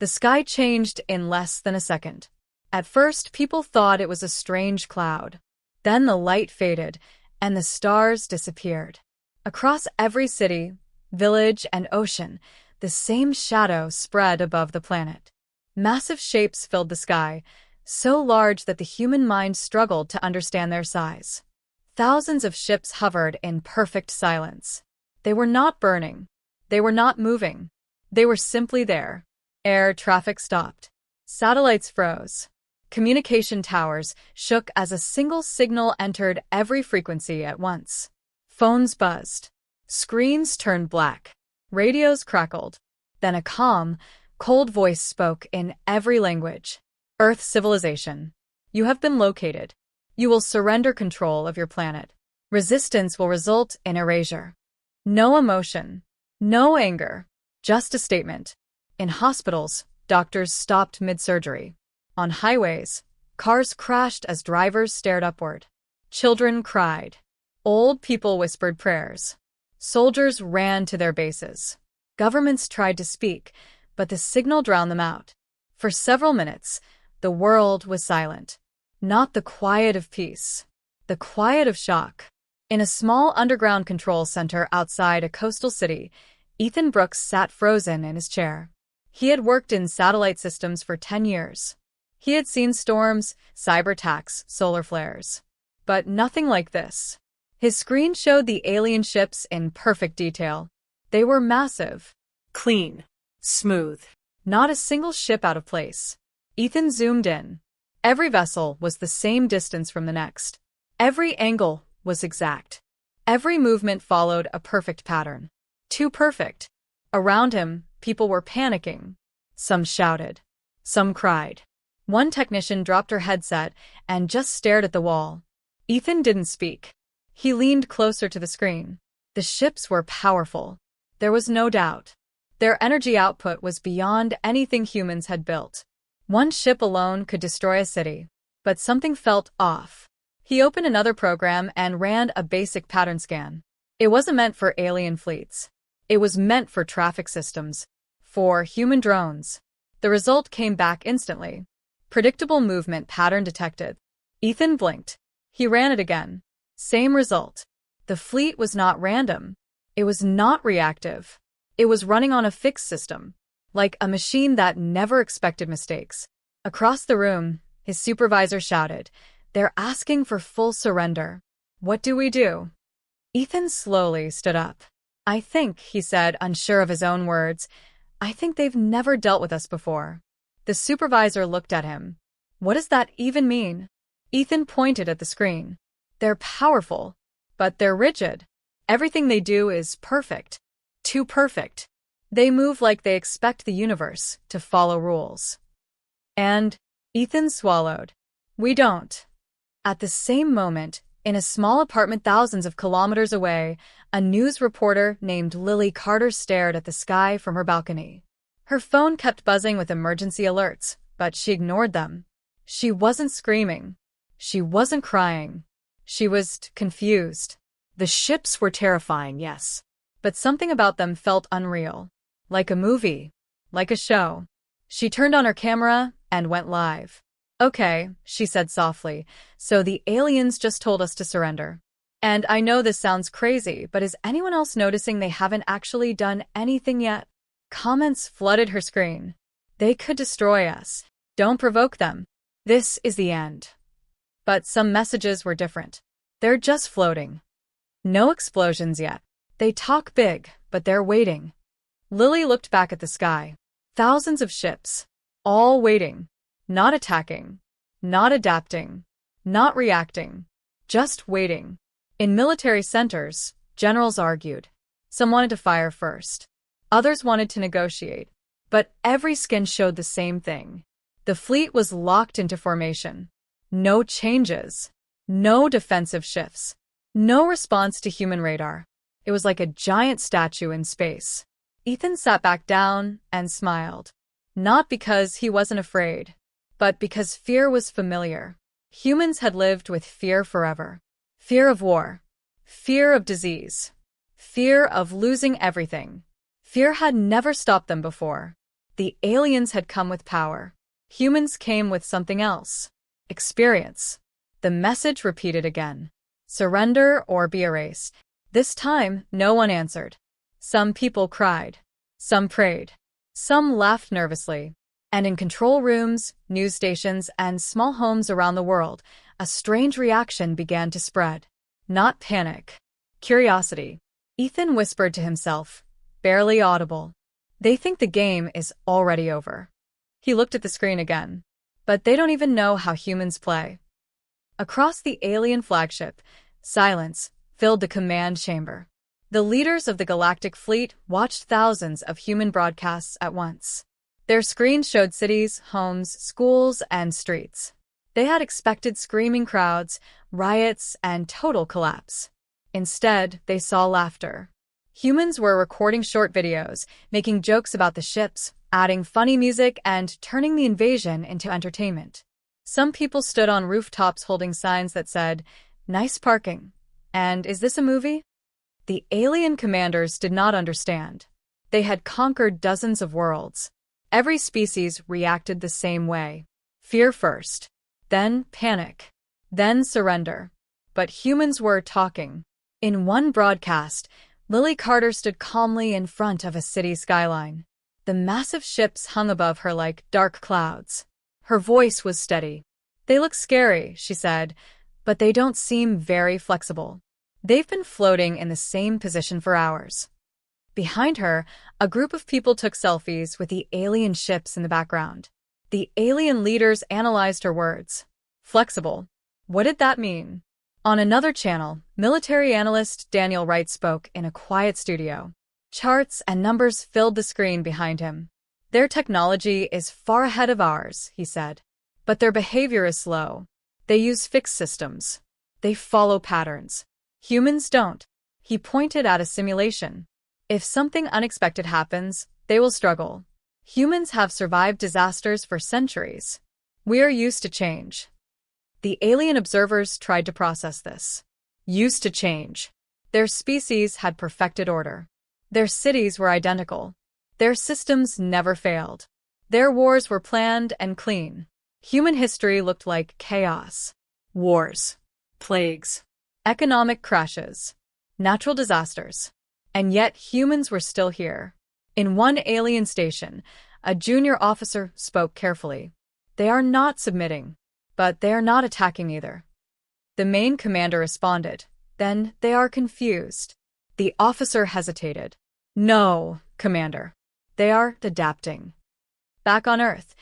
The sky changed in less than a second. At first, people thought it was a strange cloud. Then the light faded, and the stars disappeared. Across every city, village, and ocean, the same shadow spread above the planet. Massive shapes filled the sky, so large that the human mind struggled to understand their size. Thousands of ships hovered in perfect silence. They were not burning. They were not moving. They were simply there. Air traffic stopped. Satellites froze. Communication towers shook as a single signal entered every frequency at once. Phones buzzed. Screens turned black. Radios crackled. Then a calm, cold voice spoke in every language. Earth civilization. You have been located. You will surrender control of your planet. Resistance will result in erasure. No emotion. No anger. Just a statement. In hospitals, doctors stopped mid-surgery. On highways, cars crashed as drivers stared upward. Children cried. Old people whispered prayers. Soldiers ran to their bases. Governments tried to speak, but the signal drowned them out. For several minutes, the world was silent. Not the quiet of peace. The quiet of shock. In a small underground control center outside a coastal city, Ethan Brooks sat frozen in his chair. He had worked in satellite systems for 10 years. He had seen storms, cyber attacks, solar flares. But nothing like this. His screen showed the alien ships in perfect detail. They were massive. Clean. Smooth. Not a single ship out of place. Ethan zoomed in. Every vessel was the same distance from the next. Every angle was exact. Every movement followed a perfect pattern. Too perfect. Around him, people were panicking. Some shouted. Some cried. One technician dropped her headset and just stared at the wall. Ethan didn't speak. He leaned closer to the screen. The ships were powerful. There was no doubt. Their energy output was beyond anything humans had built. One ship alone could destroy a city. But something felt off. He opened another program and ran a basic pattern scan. It wasn't meant for alien fleets. It was meant for traffic systems. For human drones. The result came back instantly. Predictable movement pattern detected. Ethan blinked. He ran it again. Same result. The fleet was not random. It was not reactive. It was running on a fixed system. Like a machine that never expected mistakes. Across the room, his supervisor shouted, "They're asking for full surrender. What do we do?" Ethan slowly stood up. "I think," he said, unsure of his own words, "I think they've never dealt with us before." The supervisor looked at him. "What does that even mean?" Ethan pointed at the screen. "They're powerful, but they're rigid. Everything they do is perfect. Too perfect. They move like they expect the universe to follow rules." And Ethan swallowed. "We don't." At the same moment, in a small apartment thousands of kilometers away, a news reporter named Lily Carter stared at the sky from her balcony. Her phone kept buzzing with emergency alerts, but she ignored them. She wasn't screaming. She wasn't crying. She was confused. The ships were terrifying, yes. But something about them felt unreal. Like a movie. Like a show. She turned on her camera and went live. "Okay," she said softly, "so the aliens just told us to surrender. And I know this sounds crazy, but is anyone else noticing they haven't actually done anything yet?" Comments flooded her screen. "They could destroy us. Don't provoke them. This is the end." But some messages were different. "They're just floating. No explosions yet. They talk big, but they're waiting." Lily looked back at the sky. Thousands of ships. All waiting. Not attacking. Not adapting. Not reacting. Just waiting. In military centers, generals argued. Some wanted to fire first. Others wanted to negotiate. But every skin showed the same thing. The fleet was locked into formation. No changes. No defensive shifts. No response to human radar. It was like a giant statue in space. Ethan sat back down and smiled. Not because he wasn't afraid, but because fear was familiar. Humans had lived with fear forever. Fear of war. Fear of disease. Fear of losing everything. Fear had never stopped them before. The aliens had come with power. Humans came with something else. Experience. The message repeated again. Surrender or be erased. This time, no one answered. Some people cried. Some prayed. Some laughed nervously. And in control rooms, news stations, and small homes around the world, a strange reaction began to spread. Not panic. Curiosity. Ethan whispered to himself, barely audible. They think the game is already over. He looked at the screen again. But they don't even know how humans play. Across the alien flagship, silence filled the command chamber. The leaders of the Galactic Fleet watched thousands of human broadcasts at once. Their screens showed cities, homes, schools, and streets. They had expected screaming crowds, riots, and total collapse. Instead, they saw laughter. Humans were recording short videos, making jokes about the ships, adding funny music, and turning the invasion into entertainment. Some people stood on rooftops holding signs that said, "Nice parking," and "Is this a movie?" The alien commanders did not understand. They had conquered dozens of worlds. Every species reacted the same way. Fear first, then panic, then surrender. But humans were talking. In one broadcast, Lily Carter stood calmly in front of a city skyline. The massive ships hung above her like dark clouds. Her voice was steady. "They look scary," she said, "but they don't seem very flexible. They've been floating in the same position for hours." Behind her, a group of people took selfies with the alien ships in the background. The alien leaders analyzed her words. Flexible. What did that mean? On another channel, military analyst Daniel Wright spoke in a quiet studio. Charts and numbers filled the screen behind him. "Their technology is far ahead of ours," he said. "But their behavior is slow. They use fixed systems. They follow patterns. Humans don't." He pointed at a simulation. "If something unexpected happens, they will struggle. Humans have survived disasters for centuries. We are used to change." The alien observers tried to process this. Used to change. Their species had perfected order. Their cities were identical. Their systems never failed. Their wars were planned and clean. Human history looked like chaos. Wars. Plagues. Economic crashes. Natural disasters. And yet humans were still here. In one alien station, a junior officer spoke carefully. "They are not submitting, but they are not attacking either." The main commander responded, "Then they are confused." The officer hesitated. "No, Commander. They are adapting." Back on Earth,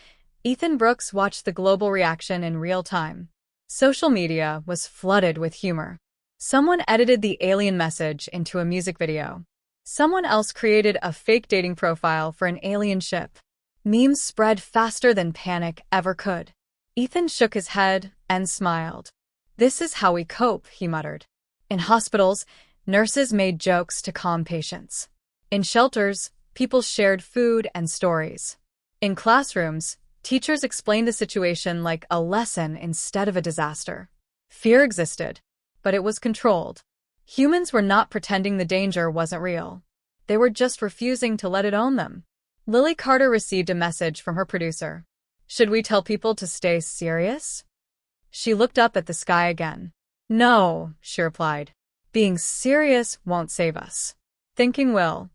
Ethan Brooks watched the global reaction in real time. Social media was flooded with humor. Someone edited the alien message into a music video. Someone else created a fake dating profile for an alien ship. Memes spread faster than panic ever could. Ethan shook his head and smiled. "This is how we cope," he muttered. In hospitals, nurses made jokes to calm patients. In shelters, people shared food and stories. In classrooms, teachers explained the situation like a lesson instead of a disaster. Fear existed, but it was controlled. Humans were not pretending the danger wasn't real. They were just refusing to let it own them. Lily Carter received a message from her producer. "Should we tell people to stay serious?" She looked up at the sky again. "No," she replied. "Being serious won't save us. Thinking will."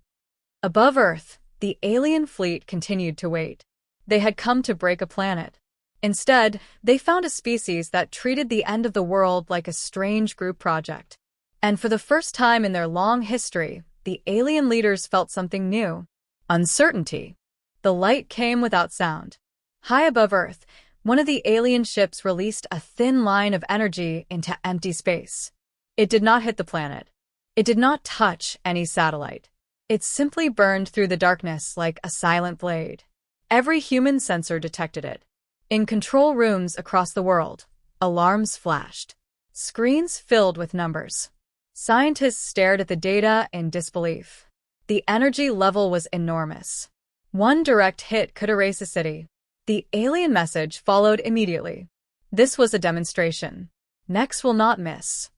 Above Earth, the alien fleet continued to wait. They had come to break a planet. Instead, they found a species that treated the end of the world like a strange group project. And for the first time in their long history, the alien leaders felt something new. Uncertainty. The light came without sound. High above Earth, one of the alien ships released a thin line of energy into empty space. It did not hit the planet. It did not touch any satellite. It simply burned through the darkness like a silent blade. Every human sensor detected it. In control rooms across the world, alarms flashed. Screens filled with numbers. Scientists stared at the data in disbelief. The energy level was enormous. One direct hit could erase a city. The alien message followed immediately. "This was a demonstration. Next will not miss."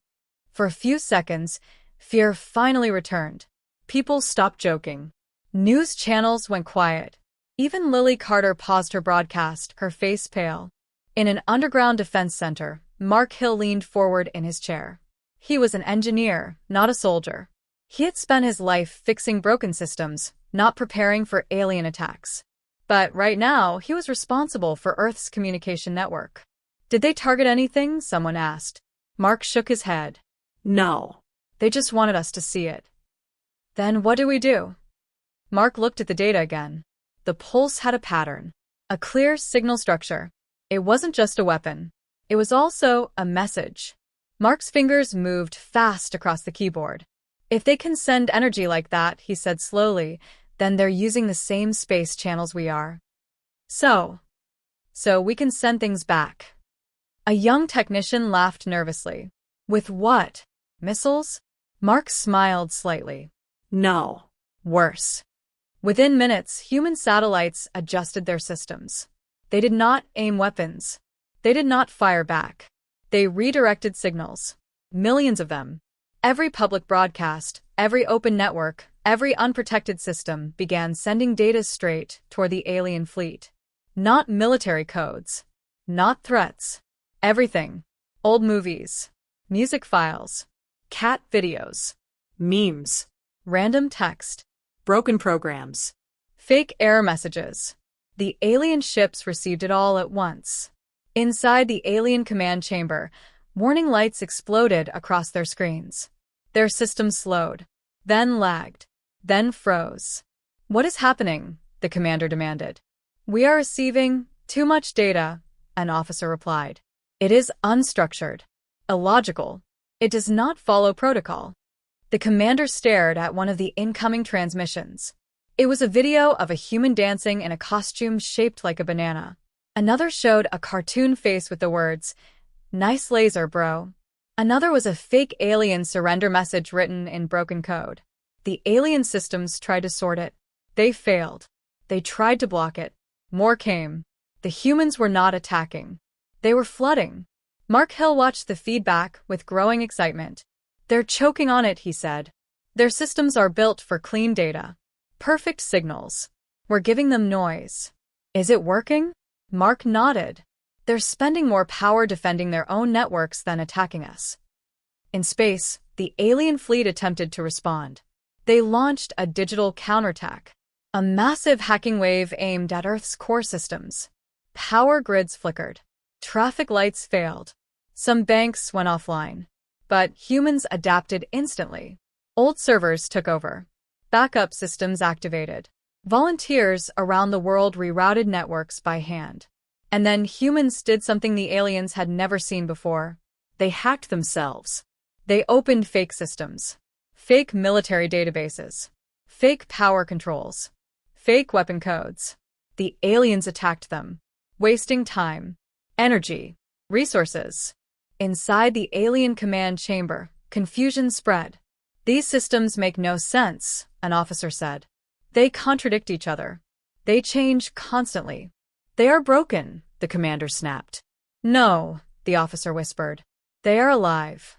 For a few seconds, fear finally returned. People stopped joking. News channels went quiet. Even Lily Carter paused her broadcast, her face pale. In an underground defense center, Mark Hill leaned forward in his chair. He was an engineer, not a soldier. He had spent his life fixing broken systems, not preparing for alien attacks. But right now, he was responsible for Earth's communication network. Did they target anything? Someone asked. Mark shook his head. No. They just wanted us to see it. Then what do we do? Mark looked at the data again. The pulse had a pattern, a clear signal structure. It wasn't just a weapon. It was also a message. Mark's fingers moved fast across the keyboard. If they can send energy like that, he said slowly, then they're using the same space channels we are. So we can send things back. A young technician laughed nervously. With what? Missiles? Mark smiled slightly. No. Worse. Within minutes, human satellites adjusted their systems. They did not aim weapons. They did not fire back. They redirected signals. Millions of them. Every public broadcast, every open network, every unprotected system began sending data straight toward the alien fleet. Not military codes. Not threats. Everything. Old movies. Music files. Cat videos. Memes. Random text. Broken programs. Fake error messages. The alien ships received it all at once. Inside the alien command chamber, warning lights exploded across their screens. Their systems slowed, then lagged, then froze. What is happening? The commander demanded. We are receiving too much data, an officer replied. It is unstructured, illogical. It does not follow protocol. The commander stared at one of the incoming transmissions. It was a video of a human dancing in a costume shaped like a banana. Another showed a cartoon face with the words, "Nice laser, bro." Another was a fake alien surrender message written in broken code. The alien systems tried to sort it. They failed. They tried to block it. More came. The humans were not attacking. They were flooding. Mark Hill watched the feedback with growing excitement. They're choking on it, he said. Their systems are built for clean data. Perfect signals. We're giving them noise. Is it working? Mark nodded. They're spending more power defending their own networks than attacking us. In space, the alien fleet attempted to respond. They launched a digital counterattack. A massive hacking wave aimed at Earth's core systems. Power grids flickered. Traffic lights failed. Some banks went offline. But humans adapted instantly. Old servers took over. Backup systems activated. Volunteers around the world rerouted networks by hand. And then humans did something the aliens had never seen before. They hacked themselves. They opened fake systems. Fake military databases. Fake power controls. Fake weapon codes. The aliens attacked them, wasting time, energy, resources. Inside the alien command chamber, confusion spread. These systems make no sense, an officer said. They contradict each other. They change constantly. They are broken, the commander snapped. No, the officer whispered. They are alive.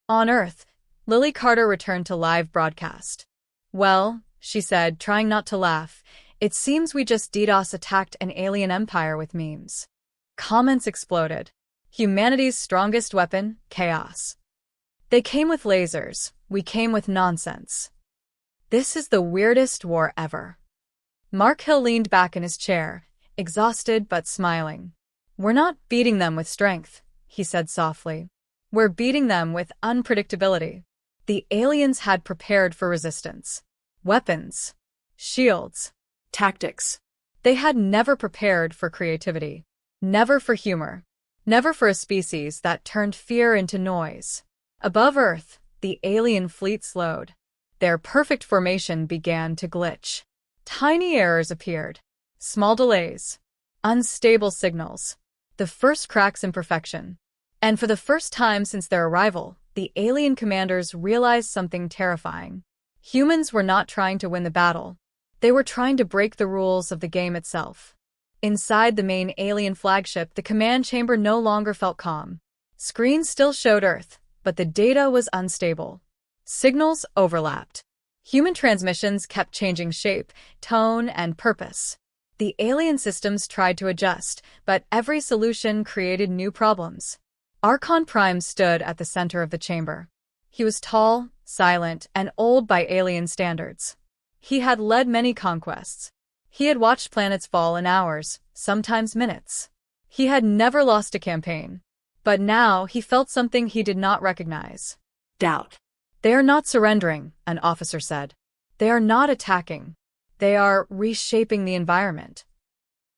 On Earth, Lily Carter returned to live broadcast. Well, she said, trying not to laugh, it seems we just DDoS attacked an alien empire with memes. Comments exploded. Humanity's strongest weapon, chaos. They came with lasers. We came with nonsense. This is the weirdest war ever. Mark Hill leaned back in his chair, exhausted but smiling. We're not beating them with strength, he said softly. We're beating them with unpredictability. The aliens had prepared for resistance. Weapons. Shields. Tactics. They had never prepared for creativity. Never for humor. Never for a species that turned fear into noise. Above Earth, the alien fleet slowed. Their perfect formation began to glitch. Tiny errors appeared. Small delays. Unstable signals. The first cracks in perfection. And for the first time since their arrival, the alien commanders realized something terrifying. Humans were not trying to win the battle. They were trying to break the rules of the game itself. Inside the main alien flagship, the command chamber no longer felt calm. Screens still showed Earth, but the data was unstable. Signals overlapped. Human transmissions kept changing shape, tone, and purpose. The alien systems tried to adjust, but every solution created new problems. Archon Prime stood at the center of the chamber. He was tall, silent, and old by alien standards. He had led many conquests. He had watched planets fall in hours, sometimes minutes. He had never lost a campaign. But now he felt something he did not recognize. Doubt. They are not surrendering, an officer said. They are not attacking. They are reshaping the environment.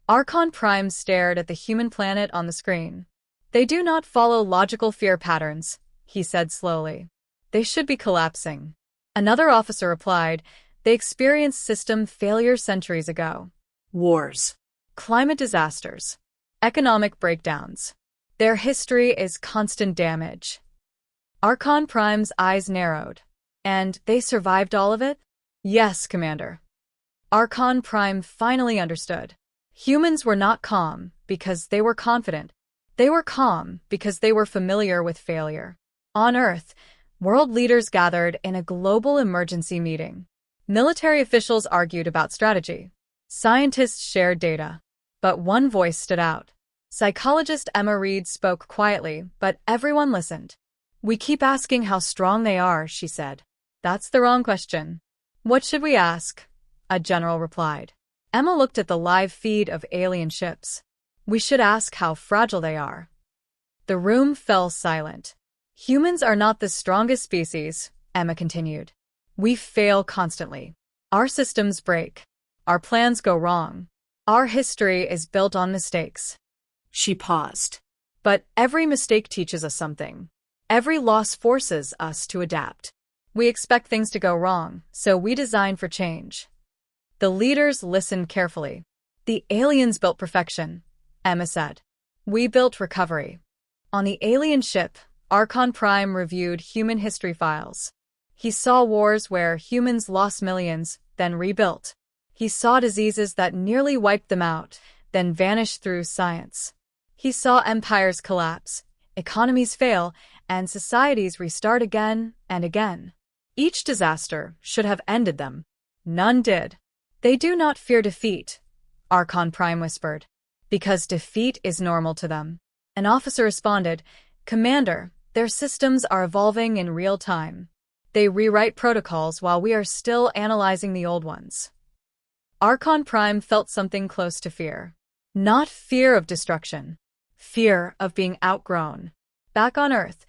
Archon Prime stared at the human planet on the screen. They do not follow logical fear patterns, he said slowly. They should be collapsing. Another officer replied, they experienced system failure centuries ago. Wars. Climate disasters. Economic breakdowns. Their history is constant damage. Archon Prime's eyes narrowed. And they survived all of it? Yes, Commander. Archon Prime finally understood. Humans were not calm because they were confident. They were calm because they were familiar with failure. On Earth, world leaders gathered in a global emergency meeting. Military officials argued about strategy. Scientists shared data. But one voice stood out. Psychologist Emma Reed spoke quietly, but everyone listened. We keep asking how strong they are, she said. That's the wrong question. What should we ask? A general replied. Emma looked at the live feed of alien ships. We should ask how fragile they are. The room fell silent. Humans are not the strongest species, Emma continued. We fail constantly. Our systems break. Our plans go wrong. Our history is built on mistakes. She paused. But every mistake teaches us something. Every loss forces us to adapt. We expect things to go wrong, so we design for change. The leaders listened carefully. The aliens built perfection, Emma said. We built recovery. On the alien ship, Archon Prime reviewed human history files. He saw wars where humans lost millions, then rebuilt. He saw diseases that nearly wiped them out, then vanished through science. He saw empires collapse, economies fail, and societies restart again and again. Each disaster should have ended them. None did. They do not fear defeat, Archon Prime whispered, because defeat is normal to them. An officer responded, Commander, their systems are evolving in real time. They rewrite protocols while we are still analyzing the old ones. Archon Prime felt something close to fear. Not fear of destruction. Fear of being outgrown. Back on Earth,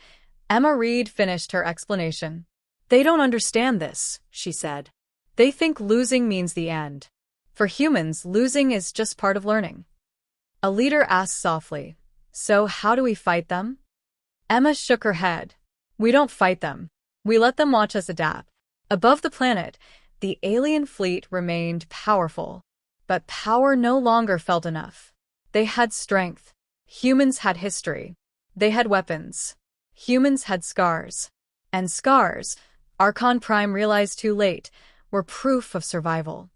Emma Reed finished her explanation. They don't understand this, she said. They think losing means the end. For humans, losing is just part of learning. A leader asked softly, So how do we fight them? Emma shook her head. We don't fight them. We let them watch us adapt. Above the planet, the alien fleet remained powerful. But power no longer felt enough. They had strength. Humans had history. They had weapons. Humans had scars. And scars, Archon Prime realized too late, were proof of survival.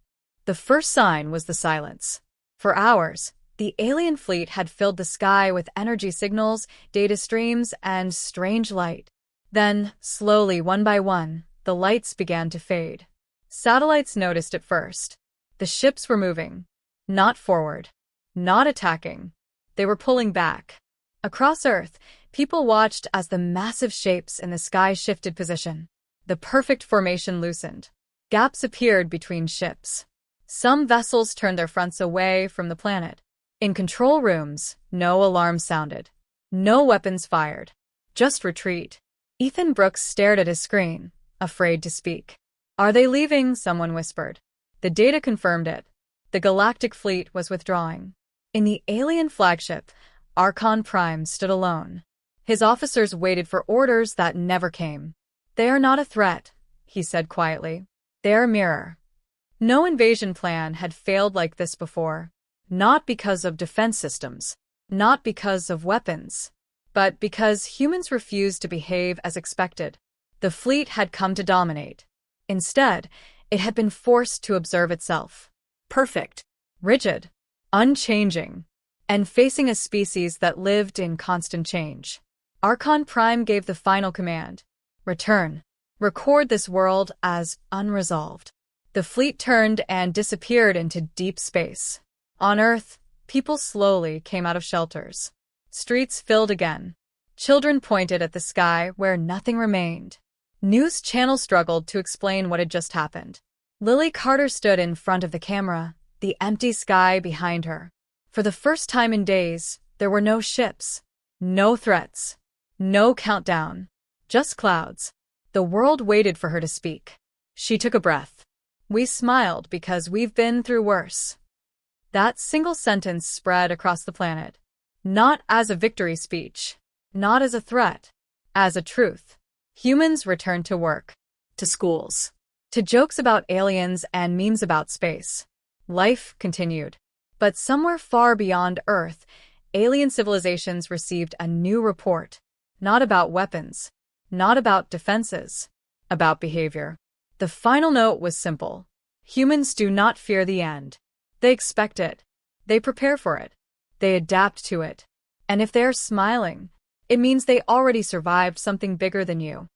The first sign was the silence. For hours, the alien fleet had filled the sky with energy signals, data streams, and strange light. Then, slowly, one by one, the lights began to fade. Satellites noticed it first. The ships were moving. Not forward. Not attacking. They were pulling back. Across Earth, people watched as the massive shapes in the sky shifted position. The perfect formation loosened. Gaps appeared between ships. Some vessels turned their fronts away from the planet. In control rooms, no alarm sounded. No weapons fired. Just retreat. Ethan Brooks stared at his screen, afraid to speak. Are they leaving? Someone whispered. The data confirmed it. The Galactic fleet was withdrawing. In the alien flagship, Archon Prime stood alone. His officers waited for orders that never came. They are not a threat, he said quietly. They are a mirror. No invasion plan had failed like this before. Not because of defense systems. Not because of weapons. But because humans refused to behave as expected. The fleet had come to dominate. Instead, it had been forced to observe itself. Perfect. Rigid. Unchanging. And facing a species that lived in constant change. Archon Prime gave the final command. Return. Record this world as unresolved. The fleet turned and disappeared into deep space. On Earth, people slowly came out of shelters. Streets filled again. Children pointed at the sky where nothing remained. News channels struggled to explain what had just happened. Lily Carter stood in front of the camera, the empty sky behind her. For the first time in days, there were no ships, no threats, no countdown, just clouds. The world waited for her to speak. She took a breath. We smiled because we've been through worse. That single sentence spread across the planet. Not as a victory speech, not as a threat, as a truth. Humans returned to work, To schools. to jokes about aliens and memes about space. Life continued. But somewhere far beyond Earth, alien civilizations received a new report. Not about weapons, not about defenses, about behavior. The final note was simple. Humans do not fear the end. They expect it. They prepare for it. They adapt to it. And if they are smiling, it means they already survived something bigger than you.